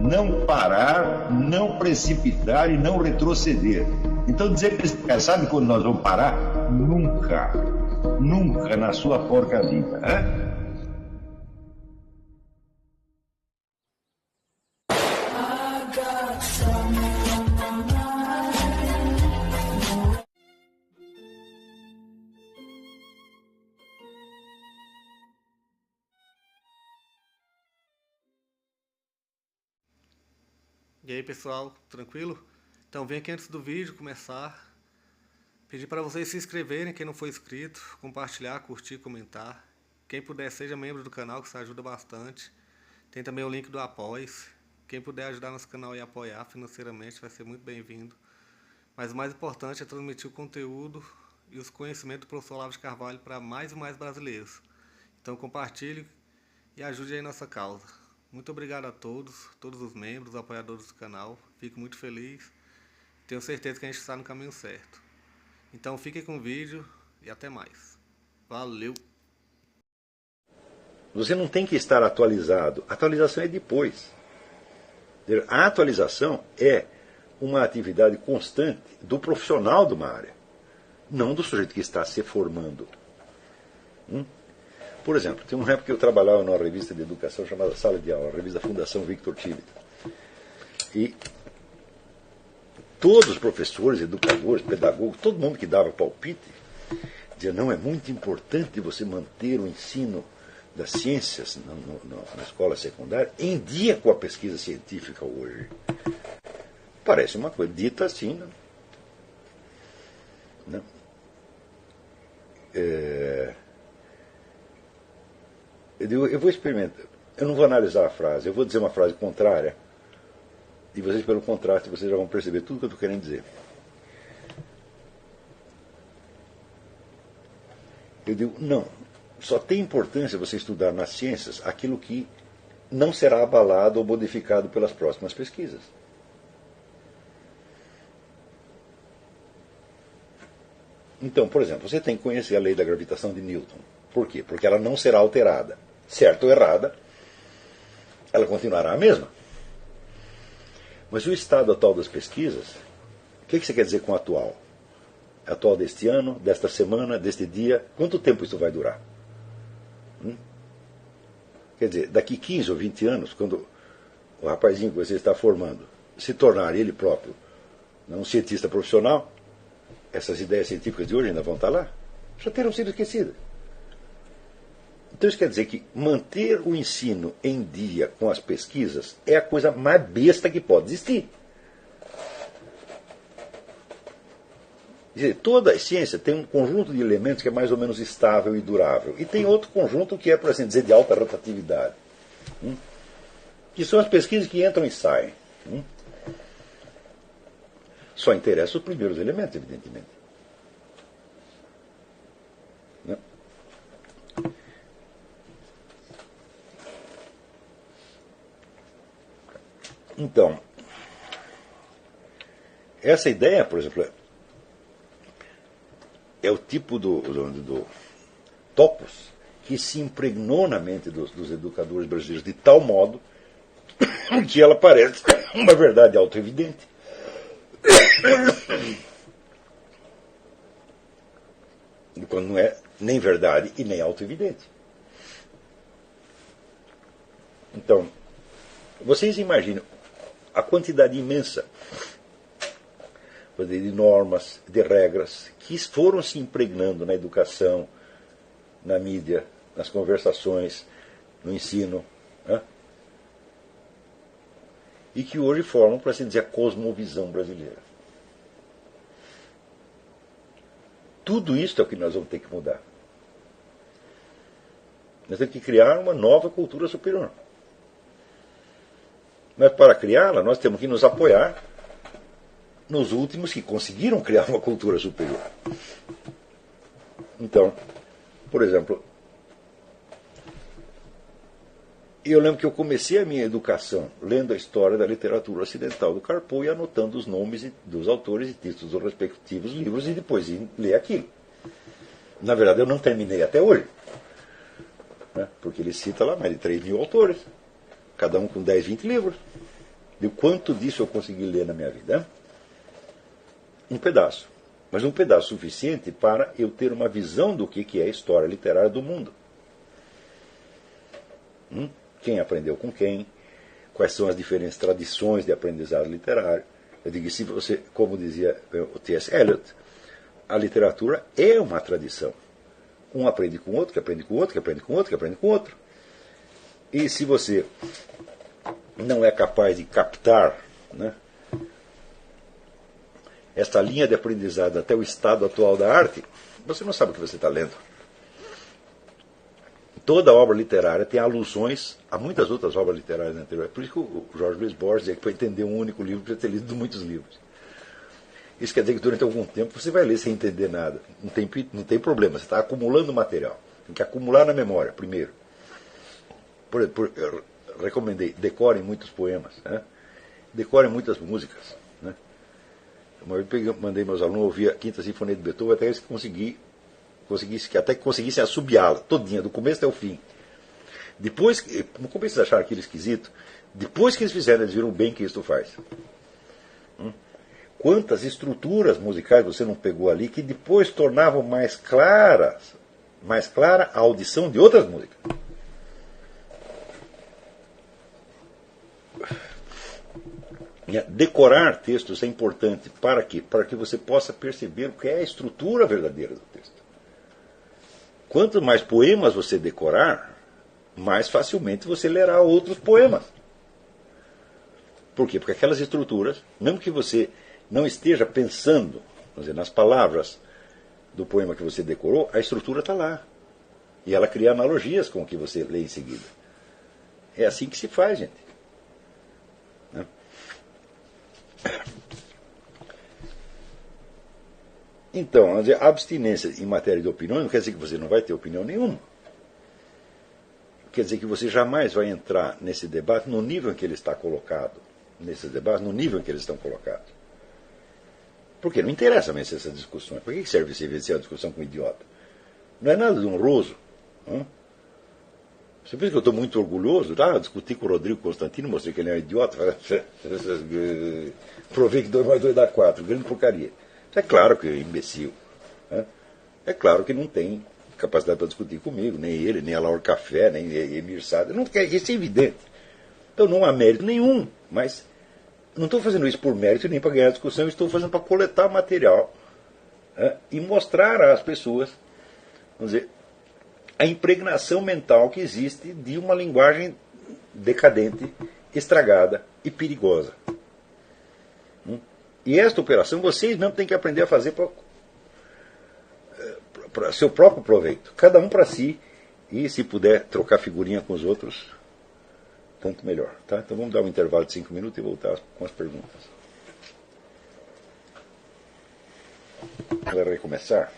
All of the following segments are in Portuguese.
não parar, não precipitar e não retroceder. Então dizer para esse cara, sabe quando nós vamos parar? Nunca. Nunca na sua porca vida. Né? E aí pessoal, tranquilo? Então vem aqui antes do vídeo começar, pedir para vocês se inscreverem, quem não for inscrito, compartilhar, curtir, comentar. Quem puder seja membro do canal, que isso ajuda bastante. Tem também o link do Apoia-se. Quem puder ajudar nosso canal e apoiar financeiramente vai ser muito bem-vindo. Mas o mais importante é transmitir o conteúdo e os conhecimentos do professor Olavo de Carvalho para mais e mais brasileiros. Então compartilhe e ajude aí nossa causa. Muito obrigado a todos os membros, apoiadores do canal. Fico muito feliz. Tenho certeza que a gente está no caminho certo. Então fiquem com o vídeo e até mais. Valeu! Você não tem que estar atualizado. A atualização é depois. A atualização é uma atividade constante do profissional de uma área, não do sujeito que está se formando. Por exemplo, tem uma época que eu trabalhava numa revista de educação chamada Sala de Aula, a revista da Fundação Victor Tibet. E todos os professores, educadores, pedagogos, todo mundo que dava palpite, dizia, não, é muito importante você manter o ensino das ciências na escola secundária em dia com a pesquisa científica hoje. Parece uma coisa dita assim, não? Eu vou experimentar. Eu não vou analisar a frase, eu vou dizer uma frase contrária. E vocês, pelo contraste, vocês já vão perceber tudo que eu estou querendo dizer. Eu digo, não. Só tem importância você estudar nas ciências aquilo que não será abalado ou modificado pelas próximas pesquisas. Então, por exemplo, você tem que conhecer a lei da gravitação de Newton. Por quê? Porque ela não será alterada. Certa ou errada, ela continuará a mesma. Mas o estado atual das pesquisas, o que você quer dizer com atual? Atual deste ano, desta semana, deste dia? Quanto tempo isso vai durar? Quer dizer, daqui 15 ou 20 anos, quando o rapazinho que você está formando se tornar ele próprio um cientista profissional, essas ideias científicas de hoje ainda vão estar lá? Já terão sido esquecidas. Então isso quer dizer que manter o ensino em dia com as pesquisas é a coisa mais besta que pode existir. Quer dizer, toda a ciência tem um conjunto de elementos que é mais ou menos estável e durável. E tem outro conjunto que é, por assim dizer, de alta rotatividade. Que são as pesquisas que entram e saem. Só interessam os primeiros elementos, evidentemente. Então, essa ideia, por exemplo, é o tipo do topos que se impregnou na mente dos educadores brasileiros de tal modo que ela parece uma verdade autoevidente. Quando não é nem verdade e nem autoevidente. Então, vocês imaginam a quantidade imensa de normas, de regras que foram se impregnando na educação, na mídia, nas conversações, no ensino, e que hoje formam, por assim dizer, a cosmovisão brasileira. Tudo isso é o que nós vamos ter que mudar. Nós temos que criar uma nova cultura superior. Mas para criá-la, nós temos que nos apoiar nos últimos que conseguiram criar uma cultura superior. Então, por exemplo, eu lembro que eu comecei a minha educação lendo a história da literatura ocidental do Carpo e anotando os nomes dos autores e títulos dos respectivos livros e depois ler aquilo. Na verdade, eu não terminei até hoje, porque ele cita lá mais de 3.000 autores, cada um com 10, 20 livros. de quanto disso eu consegui ler na minha vida. Um pedaço. Mas um pedaço suficiente para eu ter uma visão do que é a história literária do mundo. Quem aprendeu com quem, quais são as diferentes tradições de aprendizado literário. Eu digo, se você, como dizia o T.S. Eliot, a literatura é uma tradição. Um aprende com o outro, que aprende com o outro, que aprende com o outro, que aprende com o outro. E se você não é capaz de captar, né, esta linha de aprendizado até o estado atual da arte, você não sabe o que você está lendo. Toda obra literária tem alusões a muitas outras obras literárias anteriores. Por isso que o Jorge Luiz Borges dizia que para entender um único livro precisa ter lido muitos livros. Isso quer dizer que durante algum tempo você vai ler sem entender nada. Não tem problema, você está acumulando material. Tem que acumular na memória, primeiro. Eu recomendei, decorem muitos poemas, né? Decorem muitas músicas. Né? Uma vez mandei meus alunos ouvir a Quinta Sinfonia de Beethoven até eles conseguissem assobiá-la todinha, do começo até o fim. Depois, no começo eles acharam aquilo esquisito, depois que eles fizeram, eles viram o bem que isso faz. Quantas estruturas musicais você não pegou ali que depois tornavam mais clara a audição de outras músicas. Decorar textos é importante. Para quê? Para que você possa perceber o que é a estrutura verdadeira do texto. Quanto mais poemas você decorar, mais facilmente você lerá outros poemas. Por quê? Porque aquelas estruturas, mesmo que você não esteja pensando, vamos dizer, nas palavras do poema que você decorou, a estrutura está lá. E ela cria analogias com o que você lê em seguida. É assim que se faz, gente. Né? Então, a abstinência em matéria de opinião não quer dizer que você não vai ter opinião nenhuma. Quer dizer que você jamais vai entrar nesse debate no nível em que ele está colocado. Nesses debates, no nível em que eles estão colocados. Porque não interessa vencer essas discussões. Por que serve você vencer a discussão com um idiota? Não é nada de honroso. Você pensa que eu estou muito orgulhoso? Discuti com o Rodrigo Constantino, mostrei que ele é um idiota. Provei que 2 mais 2 dá 4. Grande porcaria. É claro que é imbecil. É claro que não tem capacidade para discutir comigo. Nem ele, nem a Laura Café, nem Emir Saad. Isso é evidente. Então não há mérito nenhum. Mas não estou fazendo isso por mérito nem para ganhar discussão. Estou fazendo para coletar material e mostrar às pessoas, vamos dizer, a impregnação mental que existe de uma linguagem decadente, estragada e perigosa. E esta operação vocês mesmo têm que aprender a fazer para seu próprio proveito. Cada um para si, e se puder trocar figurinha com os outros, tanto melhor. Tá? Então vamos dar um intervalo de 5 minutos e voltar com as perguntas. Vai recomeçar?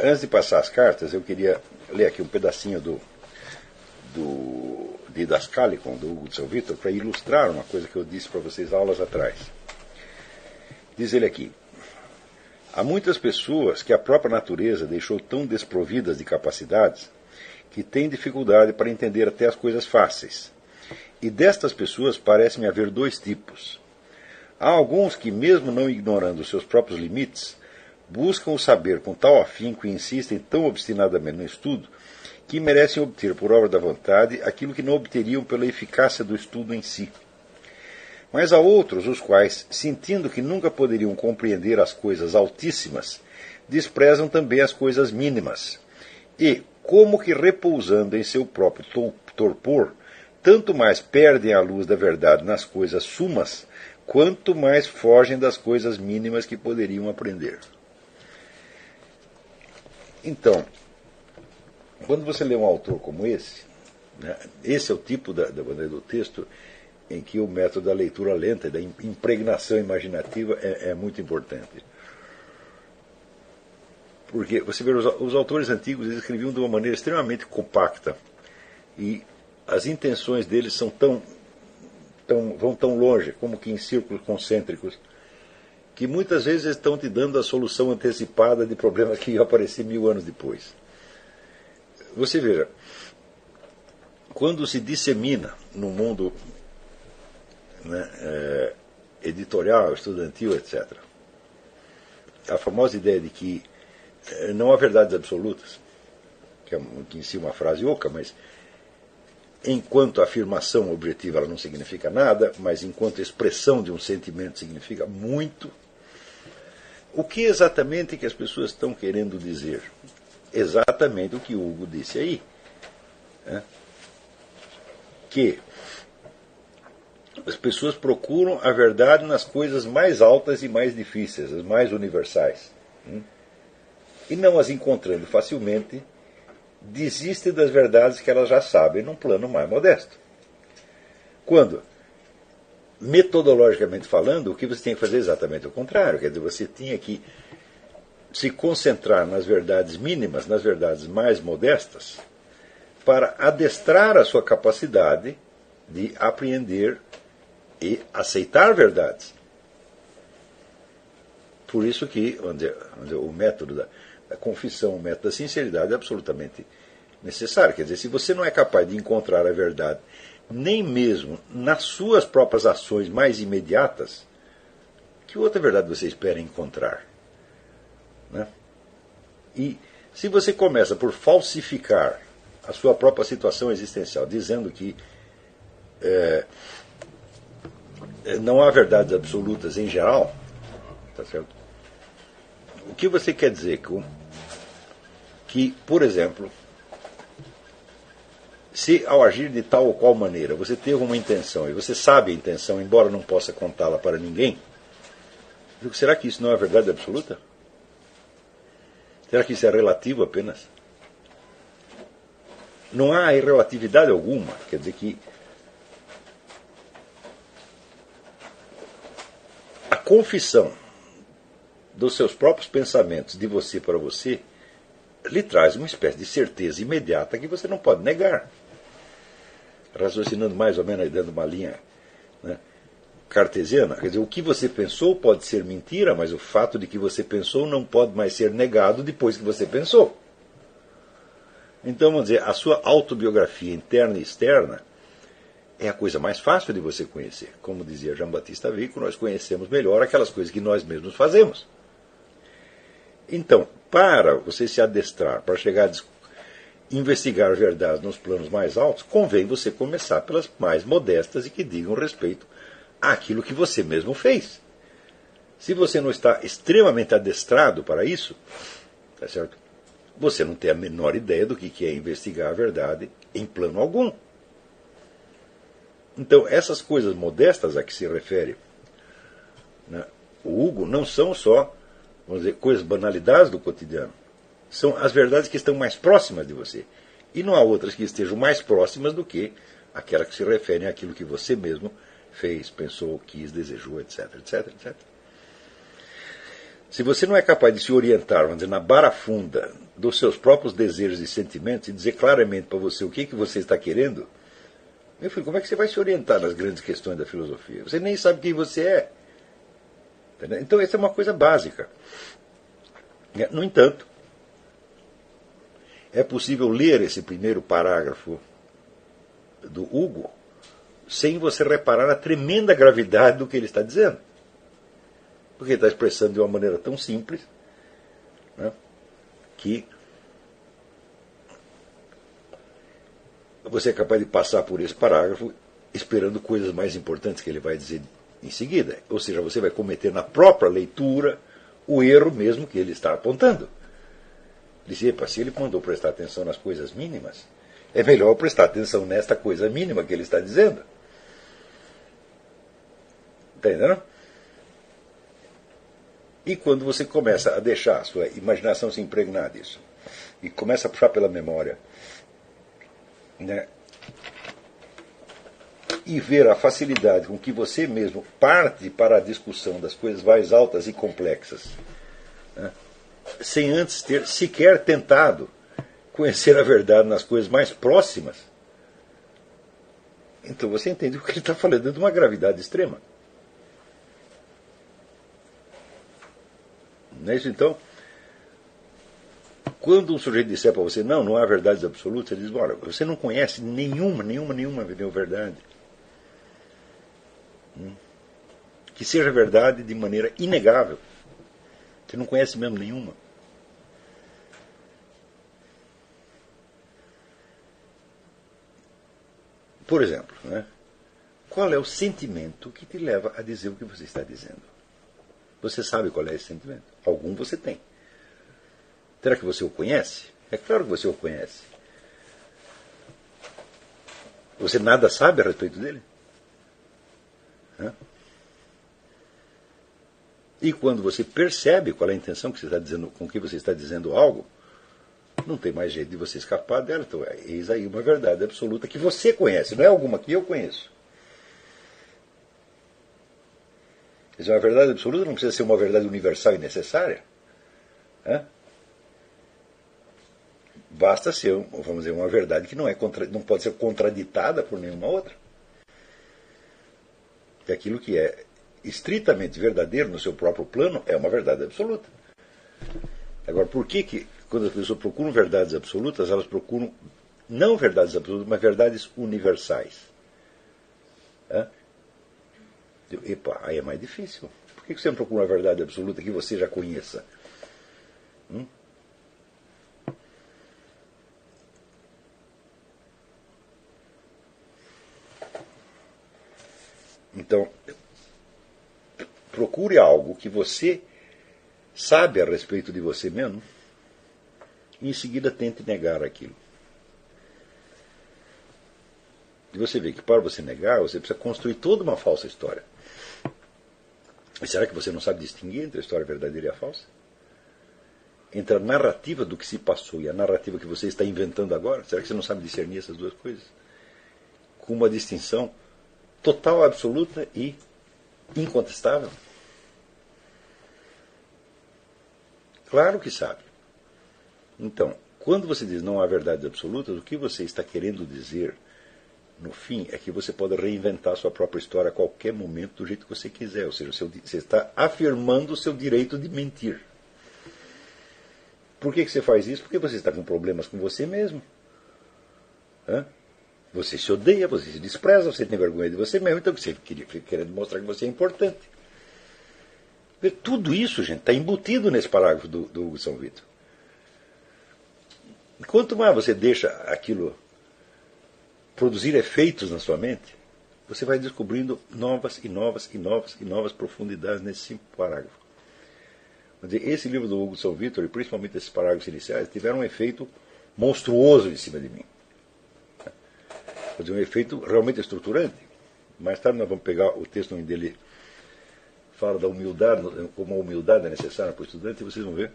Antes de passar as cartas, eu queria ler aqui um pedacinho do Didascalicon, do Hugo de São Vítor, para ilustrar uma coisa que eu disse para vocês aulas atrás. Diz ele aqui: há muitas pessoas que a própria natureza deixou tão desprovidas de capacidades que têm dificuldade para entender até as coisas fáceis. E destas pessoas parece-me haver 2 tipos. Há alguns que, mesmo não ignorando os seus próprios limites, buscam o saber com tal afinco e insistem tão obstinadamente no estudo que merecem obter por obra da vontade aquilo que não obteriam pela eficácia do estudo em si. Mas há outros os quais, sentindo que nunca poderiam compreender as coisas altíssimas, desprezam também as coisas mínimas. E, como que repousando em seu próprio torpor, tanto mais perdem a luz da verdade nas coisas sumas, quanto mais fogem das coisas mínimas que poderiam aprender. Então, quando você lê um autor como esse, né, esse é o tipo do texto em que o método da leitura lenta e da impregnação imaginativa é muito importante. Porque você vê, os autores antigos eles escreviam de uma maneira extremamente compacta e as intenções deles vão tão longe, como que em círculos concêntricos, que muitas vezes estão te dando a solução antecipada de problemas que iam aparecer 1000 anos depois. Você veja, quando se dissemina no mundo, né, editorial, estudantil, etc., a famosa ideia de que não há verdades absolutas, que em si é uma frase oca, mas enquanto afirmação objetiva ela não significa nada, mas enquanto expressão de um sentimento significa muito. O que exatamente que as pessoas estão querendo dizer? Exatamente o que o Hugo disse aí. Né? Que as pessoas procuram a verdade nas coisas mais altas e mais difíceis, as mais universais. E não as encontrando facilmente, desistem das verdades que elas já sabem num plano mais modesto. Quando, metodologicamente falando, o que você tem que fazer é exatamente o contrário. Quer dizer, você tinha que se concentrar nas verdades mínimas, nas verdades mais modestas, para adestrar a sua capacidade de apreender e aceitar verdades. Por isso que vamos dizer, o método da confissão, o método da sinceridade é absolutamente necessário. Quer dizer, se você não é capaz de encontrar a verdade, nem mesmo nas suas próprias ações mais imediatas, que outra verdade você espera encontrar? Né? E se você começa por falsificar a sua própria situação existencial, dizendo que não há verdades absolutas em geral, tá certo? O que você quer dizer que, por exemplo, se ao agir de tal ou qual maneira você teve uma intenção e você sabe a intenção, embora não possa contá-la para ninguém, será que isso não é verdade absoluta? Será que isso é relativo apenas? Não há irrelatividade alguma. Quer dizer que a confissão dos seus próprios pensamentos de você para você lhe traz uma espécie de certeza imediata que você não pode negar. Raciocinando mais ou menos aí dando uma linha, né, cartesiana, quer dizer, o que você pensou pode ser mentira, mas o fato de que você pensou não pode mais ser negado depois que você pensou. Então, vamos dizer, a sua autobiografia interna e externa é a coisa mais fácil de você conhecer. Como dizia Jean Baptiste Vico, nós conhecemos melhor aquelas coisas que nós mesmos fazemos. Então, para você se adestrar, para chegar a investigar a verdade nos planos mais altos, convém você começar pelas mais modestas e que digam respeito àquilo que você mesmo fez. Se você não está extremamente adestrado para isso, tá certo? Você não tem a menor ideia do que é investigar a verdade em plano algum. Então, essas coisas modestas a que se refere, né, o Hugo, não são só, vamos dizer, coisas banalidades do cotidiano. São as verdades que estão mais próximas de você. E não há outras que estejam mais próximas do que aquelas que se referem àquilo que você mesmo fez, pensou, quis, desejou, etc, etc, etc. Se você não é capaz de se orientar, vamos dizer, na barafunda dos seus próprios desejos e sentimentos e dizer claramente para você o que você está querendo, meu filho, como é que você vai se orientar nas grandes questões da filosofia? Você nem sabe quem você é. Entendeu? Então, essa é uma coisa básica. No entanto, é possível ler esse primeiro parágrafo do Hugo sem você reparar a tremenda gravidade do que ele está dizendo. Porque ele está expressando de uma maneira tão simples, né, que você é capaz de passar por esse parágrafo esperando coisas mais importantes que ele vai dizer em seguida. Ou seja, você vai cometer na própria leitura o erro mesmo que ele está apontando. Disse, epa, se ele mandou prestar atenção nas coisas mínimas, é melhor prestar atenção nesta coisa mínima que ele está dizendo. Está entendendo? E quando você começa a deixar a sua imaginação se impregnar disso, e começa a puxar pela memória, né, e ver a facilidade com que você mesmo parte para a discussão das coisas mais altas e complexas, né, sem antes ter sequer tentado conhecer a verdade nas coisas mais próximas, então você entende o que ele está falando de uma gravidade extrema. Não é isso? Então, Quando um sujeito disser para você, não, não há verdades absolutas, ele diz, olha, você não conhece nenhuma verdade. Que seja verdade de maneira inegável. Você não conhece mesmo nenhuma. Por exemplo, né? Qual é o sentimento que te leva a dizer o que você está dizendo? Você sabe qual é esse sentimento? Algum você tem. Será que você o conhece? É claro que você o conhece. Você nada sabe a respeito dele? Hã? E quando você percebe qual é a intenção que você está dizendo, com que você está dizendo algo, não tem mais jeito de você escapar dela. Então, eis aí uma verdade absoluta que você conhece, não é alguma que eu conheço. Mas uma verdade absoluta não precisa ser uma verdade universal e necessária. Hã? Basta ser, vamos dizer, uma verdade que não pode ser contraditada por nenhuma outra. E aquilo que é estritamente verdadeiro no seu próprio plano é uma verdade absoluta. Agora, por que quando as pessoas procuram verdades absolutas, elas procuram não verdades absolutas, mas verdades universais? Hã? Epa, aí é mais difícil. Por que você não procura uma verdade absoluta que você já conheça? Então, procure algo que você sabe a respeito de você mesmo e em seguida tente negar aquilo. E você vê que para você negar, você precisa construir toda uma falsa história. E será que você não sabe distinguir entre a história verdadeira e a falsa? Entre a narrativa do que se passou e a narrativa que você está inventando agora? Será que você não sabe discernir essas duas coisas? Com uma distinção total, absoluta e incontestável? Claro que sabe. Então, quando você diz não há verdades absolutas, o que você está querendo dizer, no fim, é que você pode reinventar a sua própria história a qualquer momento do jeito que você quiser. Ou seja, você está afirmando o seu direito de mentir. Por que você faz isso? Porque você está com problemas com você mesmo. Hã? Você se odeia, você se despreza, você tem vergonha de você mesmo, então você fica querendo mostrar que você é importante. Tudo isso, gente, está embutido nesse parágrafo do Hugo São Vitor. Quanto mais você deixa aquilo produzir efeitos na sua mente, você vai descobrindo novas profundidades nesse simples parágrafo. Quer dizer, esse livro do Hugo São Vitor, e principalmente esses parágrafos iniciais, tiveram um efeito monstruoso em cima de mim. Quer dizer, um efeito realmente estruturante. Mais tarde nós vamos pegar o texto onde ele fala da humildade, como a humildade é necessária para o estudante, e vocês vão ver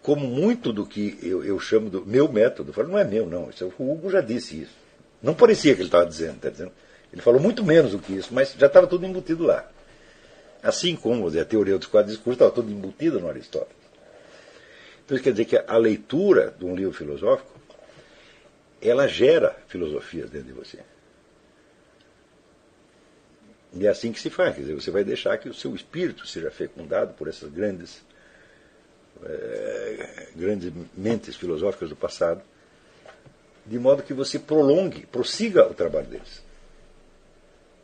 como muito do que eu chamo do meu método, eu falo, não é meu, não, o Hugo já disse isso. Não parecia que ele estava dizendo, está dizendo. Ele falou muito menos do que isso, mas já estava tudo embutido lá. Assim como a teoria dos quatro discursos estava tudo embutida no Aristóteles. Então isso quer dizer que a leitura de um livro filosófico, ela gera filosofias dentro de você. E é assim que se faz, quer dizer, você vai deixar que o seu espírito seja fecundado por essas grandes mentes filosóficas do passado, de modo que você prossiga o trabalho deles.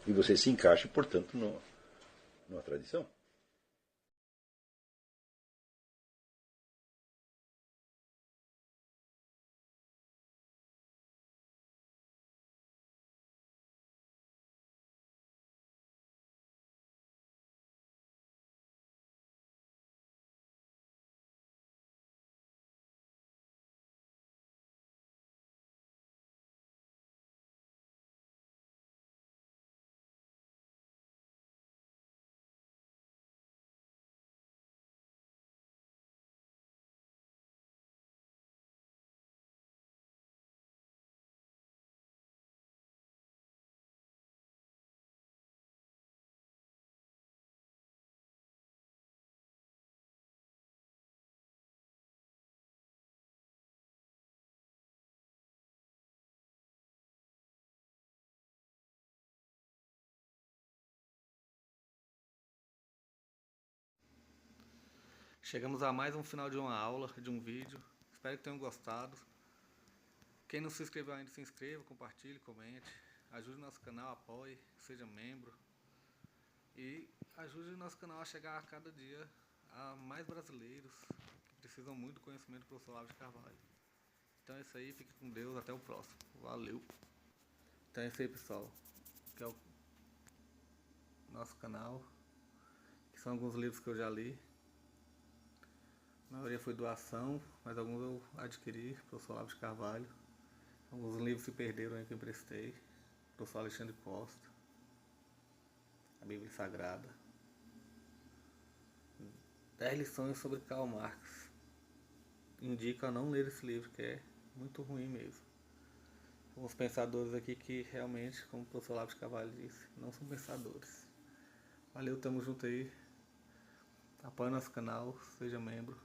E você se encaixe, portanto, numa tradição. Chegamos a mais um final de uma aula, de um vídeo. Espero que tenham gostado. Quem não se inscreveu ainda, se inscreva, compartilhe, comente. Ajude o nosso canal, apoie, seja membro. E ajude o nosso canal a chegar a cada dia a mais brasileiros que precisam muito do conhecimento do professor Olavo de Carvalho. Então é isso aí, fique com Deus, até o próximo. Valeu! Então é isso aí, pessoal. Que é o nosso canal. Que são alguns livros que eu já li. A maioria foi doação, mas alguns eu adquiri, professor Olavo de Carvalho. Alguns livros se perderam aí que eu emprestei. Professor Alexandre Costa. A Bíblia Sagrada. 10 lições sobre Karl Marx. Indico a não ler esse livro, que é muito ruim mesmo. Alguns pensadores aqui que realmente, como o professor Olavo de Carvalho disse, não são pensadores. Valeu, tamo junto aí. Apoie nosso canal, seja membro.